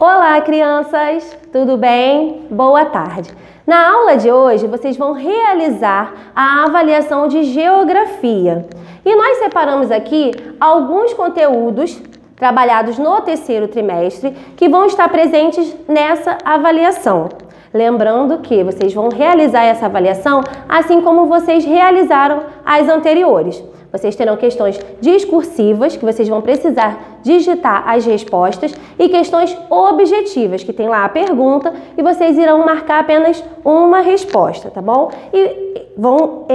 Olá, crianças! Tudo bem? Boa tarde! Na aula de hoje, vocês vão realizar a avaliação de geografia. E nós separamos aqui alguns conteúdos trabalhados no terceiro trimestre que vão estar presentes nessa avaliação. Lembrando que vocês vão realizar essa avaliação assim como vocês realizaram as anteriores. Vocês terão questões discursivas, que vocês vão precisar digitar as respostas, e questões objetivas, que tem lá a pergunta, e vocês irão marcar apenas uma resposta, tá bom? E vão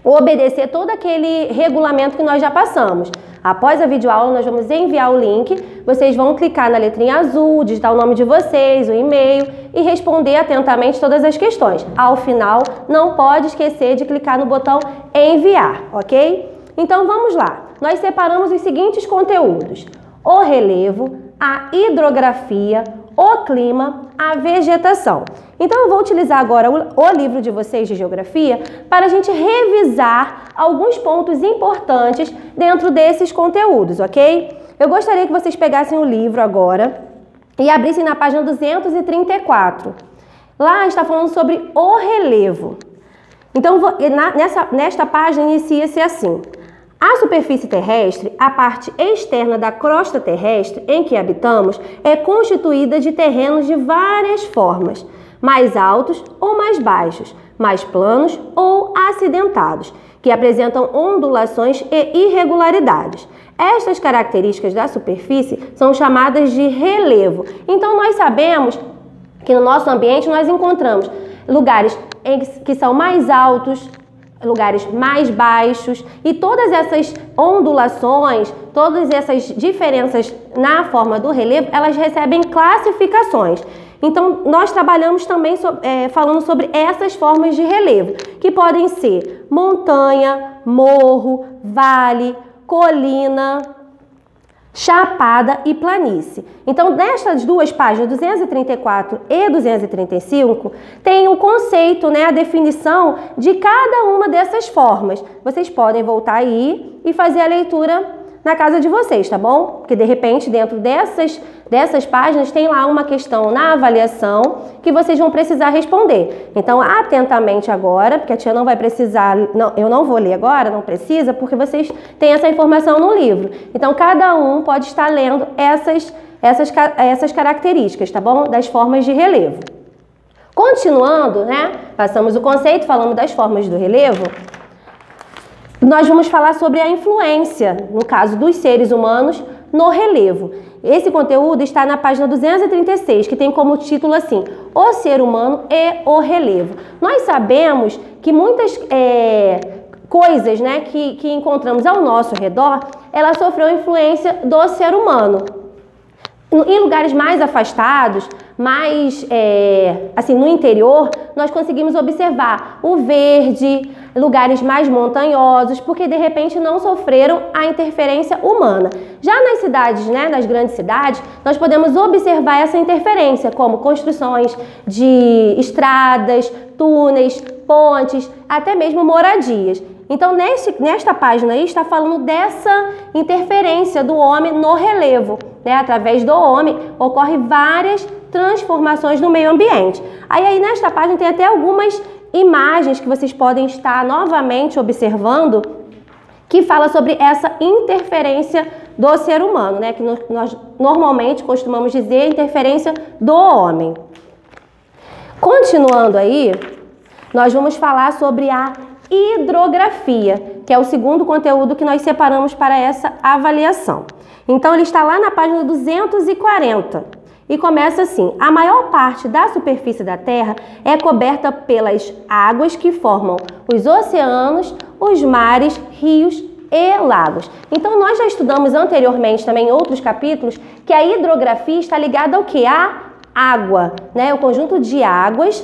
obedecer todo aquele regulamento que nós já passamos. Após a videoaula, nós vamos enviar o link, vocês vão clicar na letrinha azul, digitar o nome de vocês, o e-mail e responder atentamente todas as questões. Ao final, não pode esquecer de clicar no botão enviar, ok? Então vamos lá. Nós separamos os seguintes conteúdos: o relevo, a hidrografia, o clima, a vegetação. Então eu vou utilizar agora o livro de vocês de geografia para a gente revisar alguns pontos importantes dentro desses conteúdos, ok? Eu gostaria que vocês pegassem o livro agora e abrissem na página 234. Lá está falando sobre o relevo. Então, nesta página inicia-se assim: a superfície terrestre, a parte externa da crosta terrestre em que habitamos, é constituída de terrenos de várias formas, mais altos ou mais baixos, mais planos ou acidentados, que apresentam ondulações e irregularidades. Estas características da superfície são chamadas de relevo. Então, nós sabemos que no nosso ambiente nós encontramos lugares que são mais altos, lugares mais baixos, e todas essas ondulações, todas essas diferenças na forma do relevo, elas recebem classificações. Então, nós trabalhamos também falando sobre essas formas de relevo, que podem ser montanha, morro, vale, colina, chapada e planície. Então, nestas duas páginas, 234 e 235, tem o conceito, a definição de cada uma dessas formas. Vocês podem voltar aí e fazer a leitura na casa de vocês, tá bom? Porque, de repente, dentro dessas páginas tem lá uma questão na avaliação que vocês vão precisar responder. Então, atentamente agora, porque a tia não vai precisar, eu não vou ler agora, não precisa, porque vocês têm essa informação no livro. Então, cada um pode estar lendo essas características, tá bom? Das formas de relevo. Continuando, passamos o conceito, falamos das formas do relevo. Nós vamos falar sobre a influência, no caso dos seres humanos, no relevo. Esse conteúdo está na página 236, que tem como título assim: o ser humano e o relevo. Nós sabemos que muitas coisas que encontramos ao nosso redor, ela sofreu influência do ser humano. Em lugares mais afastados, mais assim, no interior, nós conseguimos observar o verde, lugares mais montanhosos, porque de repente não sofreram a interferência humana. Já nas cidades, nas grandes cidades, nós podemos observar essa interferência, como construções de estradas, túneis, pontes, até mesmo moradias. Então, nesta página aí está falando dessa interferência do homem no relevo. Através do homem, ocorrem várias transformações no meio ambiente. Aí nesta página tem até algumas imagens que vocês podem estar novamente observando, que fala sobre essa interferência do ser humano, que nós normalmente costumamos dizer interferência do homem. Continuando aí, nós vamos falar sobre a hidrografia, que é o segundo conteúdo que nós separamos para essa avaliação. Então, ele está lá na página 240 e começa assim: a maior parte da superfície da Terra é coberta pelas águas que formam os oceanos, os mares, rios e lagos. Então, nós já estudamos anteriormente também em outros capítulos que a hidrografia está ligada ao que? A água, o conjunto de águas,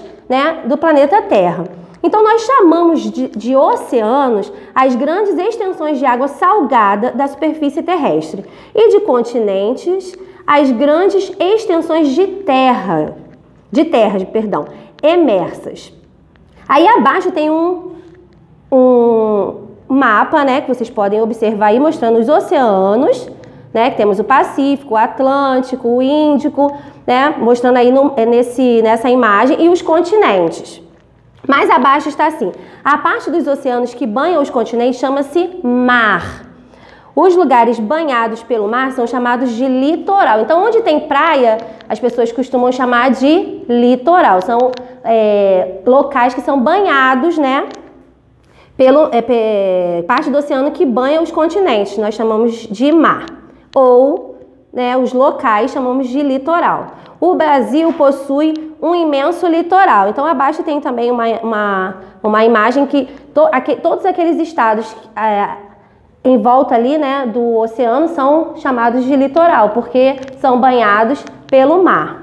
do planeta Terra. Então, nós chamamos de oceanos as grandes extensões de água salgada da superfície terrestre, e de continentes as grandes extensões de terras, emersas. Aí abaixo tem um mapa, que vocês podem observar aí, mostrando os oceanos, né? Que temos o Pacífico, o Atlântico, o Índico, né? Mostrando aí nessa imagem, e os continentes. Mais abaixo está assim: a parte dos oceanos que banham os continentes chama-se mar. Os lugares banhados pelo mar são chamados de litoral. Então, onde tem praia, as pessoas costumam chamar de litoral. São locais que são banhados, né, pelo parte do oceano que banha os continentes. Nós chamamos de mar. Ou, né, os locais chamamos de litoral. O Brasil possui um imenso litoral. Então, abaixo tem também uma imagem que todos aqueles estados em volta ali, né, do oceano são chamados de litoral, porque são banhados pelo mar.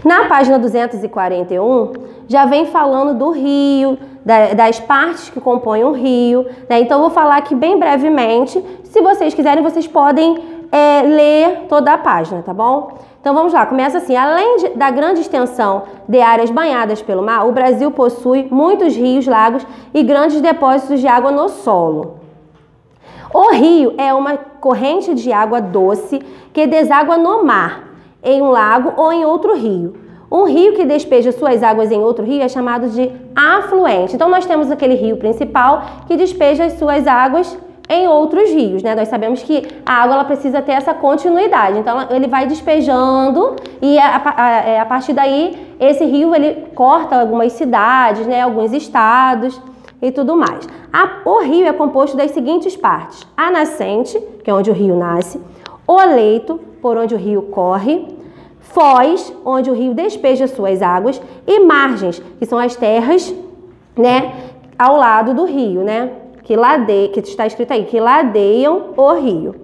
Na página 241, já vem falando do rio, das partes que compõem o rio, né? Então, eu vou falar aqui bem brevemente. Se vocês quiserem, vocês podem ler toda a página, tá bom? Então, vamos lá. Começa assim: além da grande extensão de áreas banhadas pelo mar, o Brasil possui muitos rios, lagos e grandes depósitos de água no solo. O rio é uma corrente de água doce que deságua no mar, em um lago ou em outro rio. Um rio que despeja suas águas em outro rio é chamado de afluente. Então, nós temos aquele rio principal que despeja as suas águas em outros rios, né? Nós sabemos que a água ela precisa ter essa continuidade. Então, ele vai despejando e a partir daí, esse rio ele corta algumas cidades, né? Alguns estados e tudo mais. O rio é composto das seguintes partes: a nascente, que é onde o rio nasce, o leito, por onde o rio corre, foz, onde o rio despeja suas águas, e margens, que são as terras, né, ao lado do rio, né, que está escrito aí, que ladeiam o rio.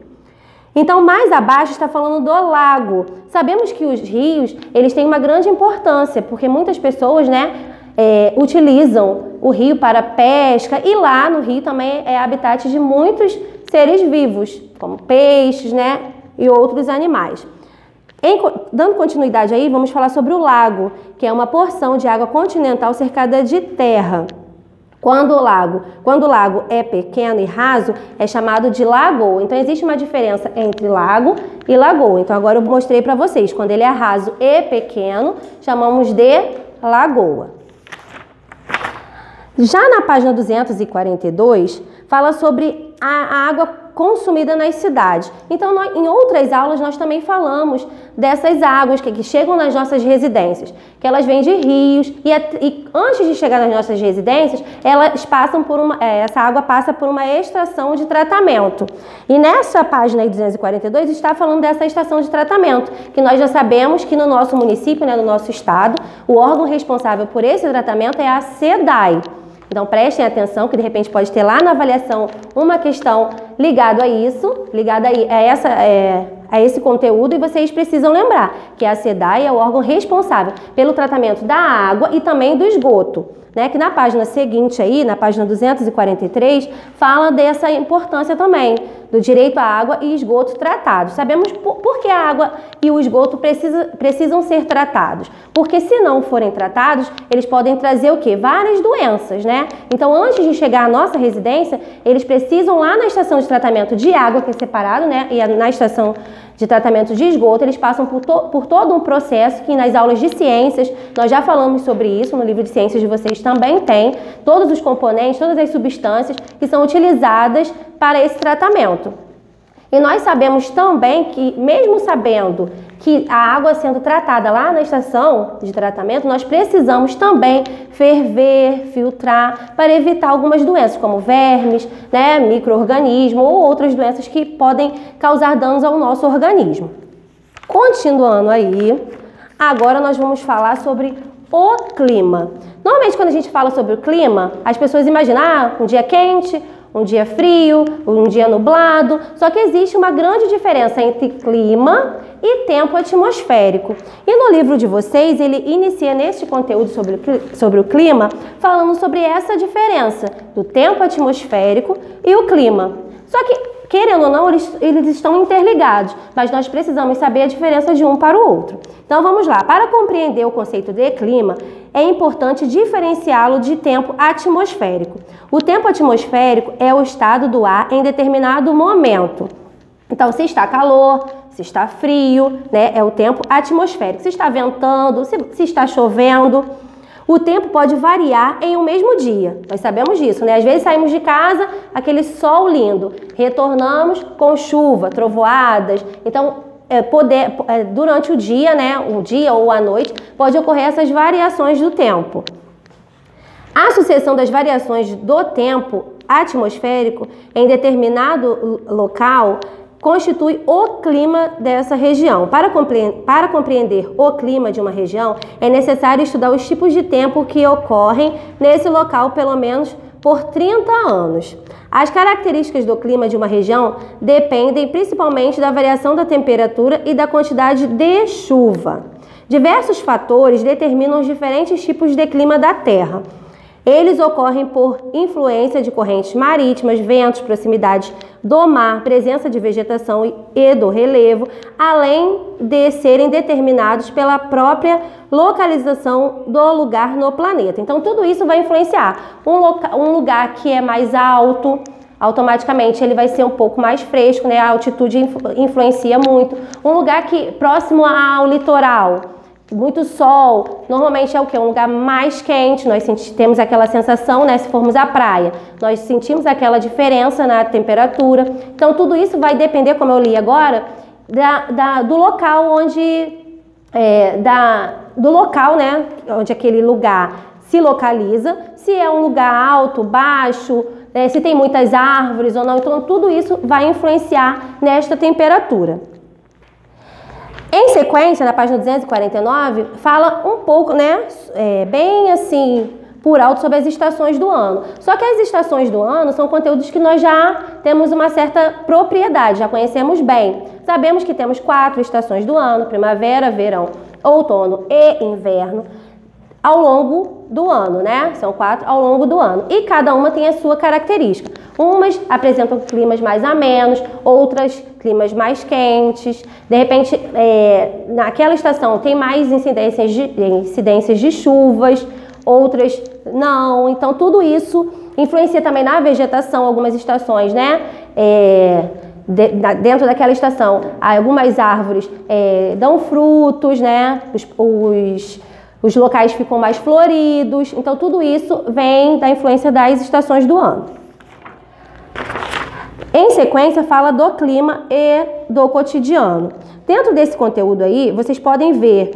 Então, mais abaixo está falando do lago. Sabemos que os rios, eles têm uma grande importância, porque muitas pessoas, né, utilizam o rio para pesca, e lá no rio também é habitat de muitos seres vivos, como peixes, né, e outros animais. Dando continuidade aí, vamos falar sobre o lago, que é uma porção de água continental cercada de terra. Quando o lago é pequeno e raso, é chamado de lagoa. Então, existe uma diferença entre lago e lagoa. Então, agora eu mostrei para vocês. Quando ele é raso e pequeno, chamamos de lagoa. Já na página 242, fala sobre a água consumida nas cidades. Então, em outras aulas, nós também falamos dessas águas que chegam nas nossas residências, que elas vêm de rios, e antes de chegar nas nossas residências, elas passam por essa água passa por uma estação de tratamento. E nessa página aí, 242, está falando dessa estação de tratamento, que nós já sabemos que no nosso município, né, no nosso estado, o órgão responsável por esse tratamento é a SEDAI. Então, prestem atenção que, de repente, pode ter lá na avaliação uma questão ligada a isso, ligada a esse conteúdo, e vocês precisam lembrar que a SEDAI é o órgão responsável pelo tratamento da água e também do esgoto, né? Que na página seguinte aí, na página 243, fala dessa importância também, do direito à água e esgoto tratados. Sabemos por que a água e o esgoto precisam ser tratados. Porque se não forem tratados, eles podem trazer o quê? Várias doenças, né? Então, antes de chegar à nossa residência, eles precisam lá na estação de tratamento de água, que é separado, né? E na estação de tratamento de esgoto, eles passam por todo um processo que nas aulas de ciências, nós já falamos sobre isso, no livro de ciências de vocês também tem, todos os componentes, todas as substâncias que são utilizadas para esse tratamento. E nós sabemos também que, mesmo sabendo que a água sendo tratada lá na estação de tratamento, nós precisamos também ferver, filtrar, para evitar algumas doenças, como vermes, né, micro-organismos ou outras doenças que podem causar danos ao nosso organismo. Continuando aí, agora nós vamos falar sobre o clima. Normalmente, quando a gente fala sobre o clima, as pessoas imaginam um dia quente, um dia frio, um dia nublado, só que existe uma grande diferença entre clima e tempo atmosférico. E no livro de vocês, ele inicia neste conteúdo sobre o clima, falando sobre essa diferença do tempo atmosférico e o clima. Só que, querendo ou não, eles estão interligados, mas nós precisamos saber a diferença de um para o outro. Então, vamos lá. Para compreender o conceito de clima, é importante diferenciá-lo de tempo atmosférico. O tempo atmosférico é o estado do ar em determinado momento. Então, se está calor, se está frio, né, é o tempo atmosférico. Se está ventando, se está chovendo. O tempo pode variar em um mesmo dia. Nós sabemos disso, né? Às vezes saímos de casa, aquele sol lindo. Retornamos com chuva, trovoadas. Então, durante o dia, né, um dia ou a noite, pode ocorrer essas variações do tempo. A sucessão das variações do tempo atmosférico em determinado local constitui o clima dessa região. Para compreender o clima de uma região, é necessário estudar os tipos de tempo que ocorrem nesse local pelo menos por 30 anos. As características do clima de uma região dependem principalmente da variação da temperatura e da quantidade de chuva. Diversos fatores determinam os diferentes tipos de clima da Terra. Eles ocorrem por influência de correntes marítimas, ventos, proximidade do mar, presença de vegetação e do relevo, além de serem determinados pela própria localização do lugar no planeta. Então, tudo isso vai influenciar. Um lugar que é mais alto, automaticamente ele vai ser um pouco mais fresco, né? A altitude influencia muito. Um lugar que próximo ao litoral, muito sol, normalmente é o que? Um lugar mais quente, nós temos aquela sensação, né? Se formos à praia, nós sentimos aquela diferença na temperatura. Então, tudo isso vai depender, como eu li agora, do local do local, né? Onde aquele lugar se localiza, se é um lugar alto, baixo, se tem muitas árvores ou não. Então, tudo isso vai influenciar nesta temperatura. Em sequência, na página 249, fala um pouco, né, bem assim, por alto sobre as estações do ano. Só que as estações do ano são conteúdos que nós já temos uma certa propriedade, já conhecemos bem. Sabemos que temos 4 estações do ano: primavera, verão, outono e inverno, ao longo do ano, né? São 4 ao longo do ano. E cada uma tem a sua característica. Umas apresentam climas mais amenos, outras climas mais quentes. De repente, naquela estação tem mais incidências de chuvas, outras não. Então, tudo isso influencia também na vegetação. Algumas estações, né? Dentro daquela estação, algumas árvores dão frutos, né? Os locais ficam mais floridos. Então, tudo isso vem da influência das estações do ano. Em sequência, fala do clima e do cotidiano. Dentro desse conteúdo aí, vocês podem ver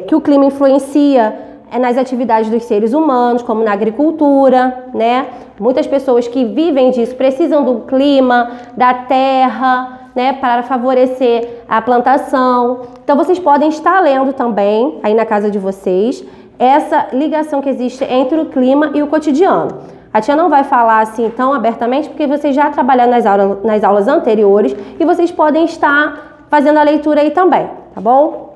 que o clima influencia nas atividades dos seres humanos, como na agricultura, né? Muitas pessoas que vivem disso precisam do clima, da terra, né, para favorecer a plantação. Então, vocês podem estar lendo também, aí na casa de vocês, essa ligação que existe entre o clima e o cotidiano. A tia não vai falar assim tão abertamente, porque vocês já trabalharam nas aulas anteriores e vocês podem estar fazendo a leitura aí também, tá bom?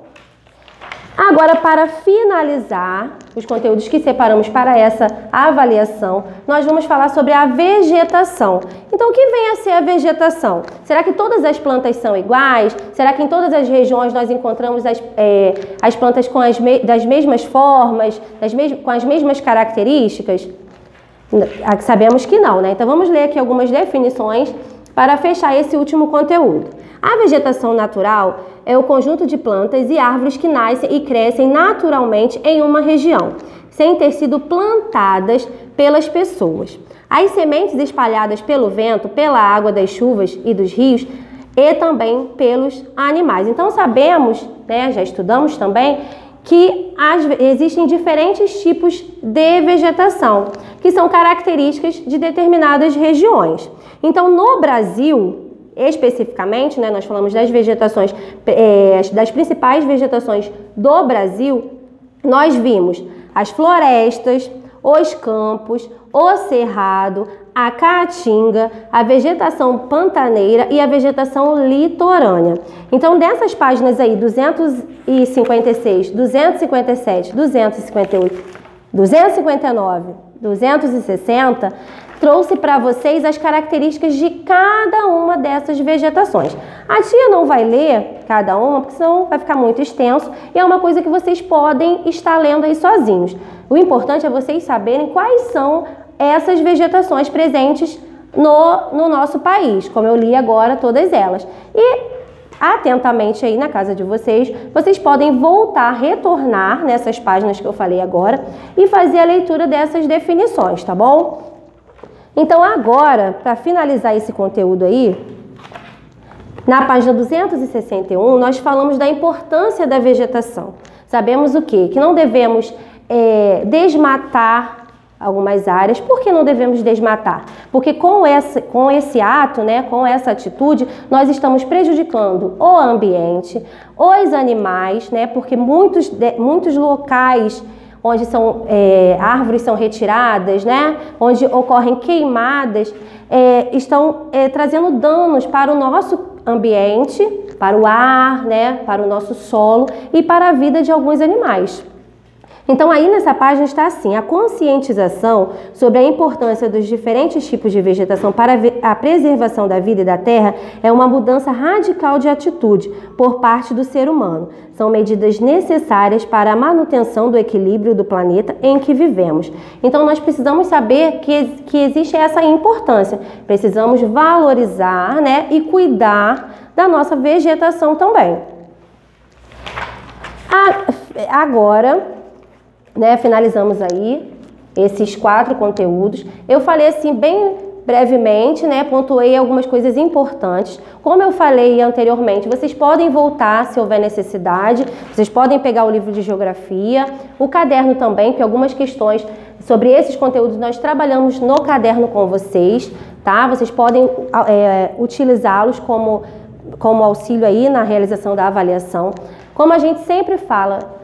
Agora, para finalizar os conteúdos que separamos para essa avaliação, nós vamos falar sobre a vegetação. Então, o que vem a ser a vegetação? Será que todas as plantas são iguais? Será que em todas as regiões nós encontramos as plantas das mesmas formas, com as mesmas características? Sabemos que não, né? Então, vamos ler aqui algumas definições para fechar esse último conteúdo. A vegetação natural é o conjunto de plantas e árvores que nascem e crescem naturalmente em uma região, sem ter sido plantadas pelas pessoas. As sementes espalhadas pelo vento, pela água das chuvas e dos rios e também pelos animais. Então, sabemos, né, já estudamos também, que existem diferentes tipos de vegetação, que são características de determinadas regiões. Então, no Brasil, especificamente, né, nós falamos das vegetações, das principais vegetações do Brasil, nós vimos as florestas, os campos, o cerrado, a caatinga, a vegetação pantaneira e a vegetação litorânea. Então, dessas páginas aí, 256, 257, 258, 259, 260, trouxe para vocês as características de cada uma dessas vegetações. A tia não vai ler cada uma, porque senão vai ficar muito extenso, e é uma coisa que vocês podem estar lendo aí sozinhos. O importante é vocês saberem quais são essas vegetações presentes no nosso país, como eu li agora todas elas. E atentamente aí na casa de vocês, vocês podem voltar, retornar nessas páginas que eu falei agora e fazer a leitura dessas definições, tá bom? Então agora, para finalizar esse conteúdo aí, na página 261, nós falamos da importância da vegetação. Sabemos o quê? Que não devemos desmatar algumas áreas. Por que não devemos desmatar? Porque com esse ato, né, com essa atitude, nós estamos prejudicando o ambiente, os animais, né, porque muitos locais onde árvores são retiradas, né, onde ocorrem queimadas, estão trazendo danos para o nosso ambiente, para o ar, né, para o nosso solo e para a vida de alguns animais. Então aí nessa página está assim: a conscientização sobre a importância dos diferentes tipos de vegetação para a preservação da vida e da terra é uma mudança radical de atitude por parte do ser humano. São medidas necessárias para a manutenção do equilíbrio do planeta em que vivemos. Então nós precisamos saber que existe essa importância. Precisamos valorizar, né, e cuidar da nossa vegetação também. Agora, né, finalizamos aí esses 4 conteúdos. Eu falei assim bem brevemente, né, pontuei algumas coisas importantes. Como eu falei anteriormente, vocês podem voltar se houver necessidade, vocês podem pegar o livro de geografia, o caderno também, que algumas questões sobre esses conteúdos nós trabalhamos no caderno com vocês, tá? Vocês podem utilizá-los como auxílio aí na realização da avaliação. Como a gente sempre fala,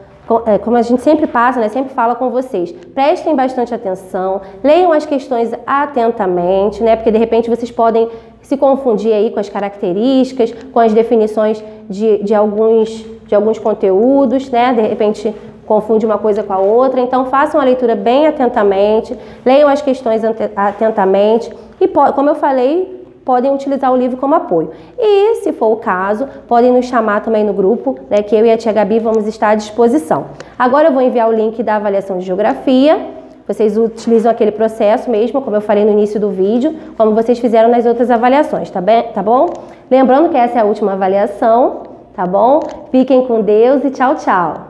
como a gente sempre passa, né, sempre fala com vocês, prestem bastante atenção, leiam as questões atentamente, né, porque de repente vocês podem se confundir aí com as características, com as definições de alguns conteúdos, né, de repente confunde uma coisa com a outra. Então façam a leitura bem atentamente, leiam as questões atentamente e, como eu falei, podem utilizar o livro como apoio. E, se for o caso, podem nos chamar também no grupo, né, que eu e a tia Gabi vamos estar à disposição. Agora eu vou enviar o link da avaliação de geografia. Vocês utilizam aquele processo mesmo, como eu falei no início do vídeo, como vocês fizeram nas outras avaliações, tá bom? Lembrando que essa é a última avaliação, tá bom? Fiquem com Deus e tchau, tchau!